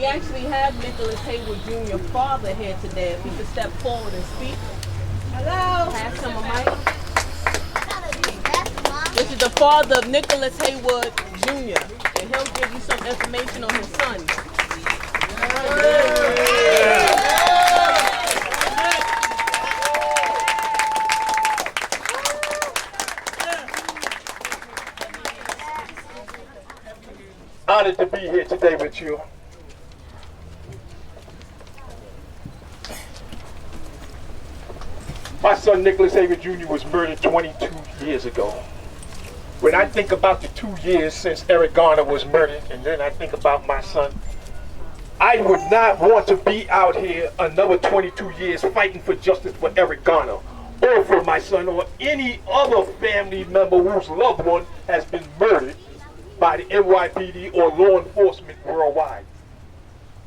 We actually have Nicholas Heyward Jr. father here today. If he could step forward and speak. Hello. Pass him a mic. This is the father of Nicholas Heyward Jr. and he'll give you some information on his son. Honored to be here today with you. My son Nicholas Heyward Jr. was murdered 22 years ago. When I think about the 2 years since Eric Garner was murdered, and then I think about my son, I would not want to be out here another 22 years fighting for justice for Eric Garner, or for my son, or any other family member whose loved one has been murdered by the NYPD or law enforcement worldwide.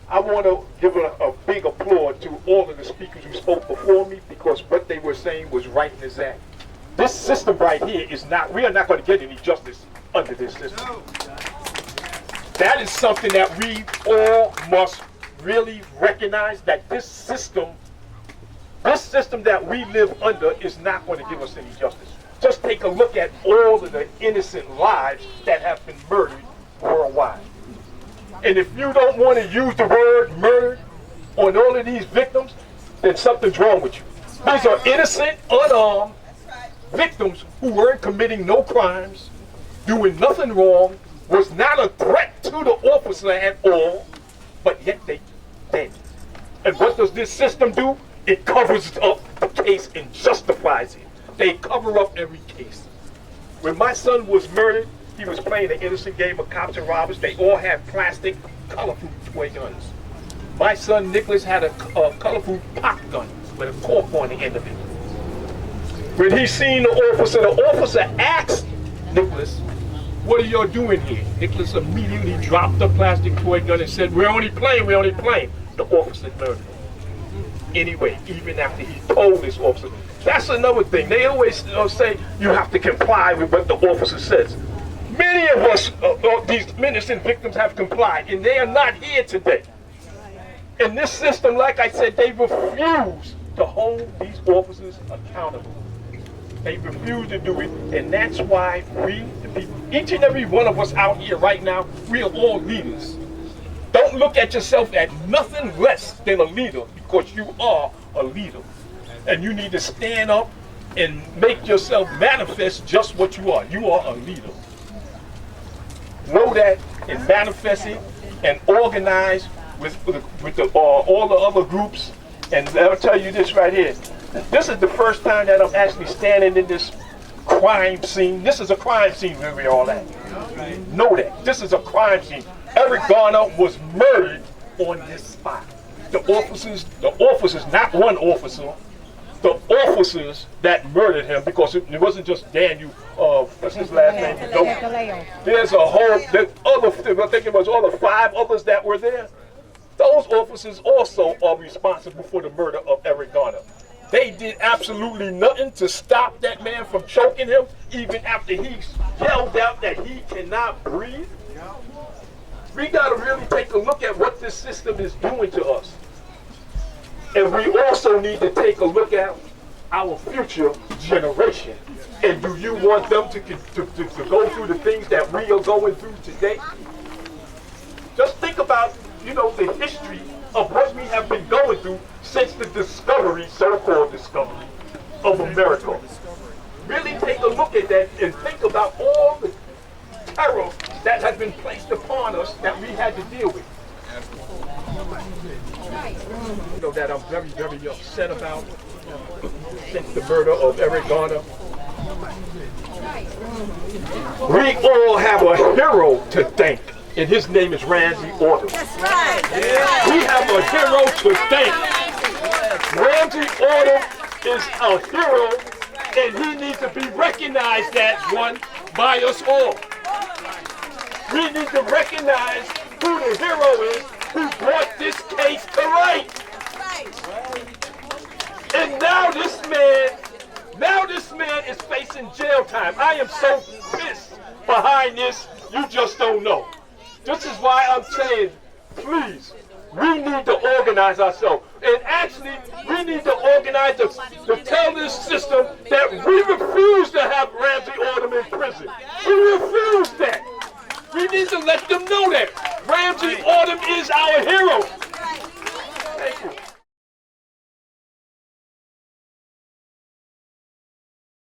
I want to give a big applaud to all of the speakers who spoke before me, because what they were saying was right and exact. This system right here is not, we are not going to get any justice under this system. That is something that we all must really recognize, that this system that we live under is not going to give us any justice. Just take a look at all of the innocent lives that have been murdered worldwide. And if you don't want to use the word murder on all of these victims, then something's wrong with you. These are innocent, unarmed victims who weren't committing no crimes, doing nothing wrong, was not a threat to the officer at all, but yet they dead. And what does this system do? It covers up the case and justifies it. They cover up every case. When my son was murdered, he was playing an innocent game of cops and robbers. They all had plastic, colorful toy guns. My son Nicholas had a colorful pop gun with a cork on the end of it. When he seen the officer asked Nicholas, "What are y'all doing here?" Nicholas immediately dropped the plastic toy gun and said, "We're only playing, we're only playing." The officer murdered him. Anyway, even after he told this officer, that's another thing. They always say you have to comply with what the officer says. Many of us, these innocent victims, have complied, and they are not here today. In this system, like I said, they refuse to hold these officers accountable. They refuse to do it, and that's why we, the people, each and every one of us out here right now, we are all leaders. Don't look at yourself as nothing less than a leader, because you are a leader. And you need to stand up and make yourself manifest just what you are. You are a leader. Know that and manifest it and organize with all the other groups. And I'll tell you this right here. This is the first time that I'm actually standing in this crime scene. This is a crime scene where we're all at. Know that. This is a crime scene. Eric Garner was murdered on this spot. The officers, not one officer, the officers that murdered him, because it wasn't just Daniel, what's his last name? There's a whole, I think it was all the 5 others that were there. Those officers also are responsible for the murder of Eric Garner. They did absolutely nothing to stop that man from choking him, even after he yelled out that he cannot breathe. We got to really take a look at what this system is doing to us. And we also need to take a look at our future generation. And do you want them to go through the things that we are going through today? Just think about, the history of what we have been going through since the discovery, so-called discovery, of America. Really take a look at that and think about all the terror that has been placed upon us that we had to deal with. That I'm very, very upset about since the murder of Eric Garner. We all have a hero to thank, and his name is Ramsey Orta. That's right. We have a hero to thank. Ramsey Orta is a hero, and he needs to be recognized as one by us all. We need to recognize who the hero is who brought this case to light. And now this man is facing jail time. I am so pissed behind this, you just don't know. This is why I'm saying please, we need to organize ourselves. And actually, we need to organize to tell this system that we refuse to have Ramsey Orta in prison. We refuse that. We need to let them know that Ramsey Orta is our hero.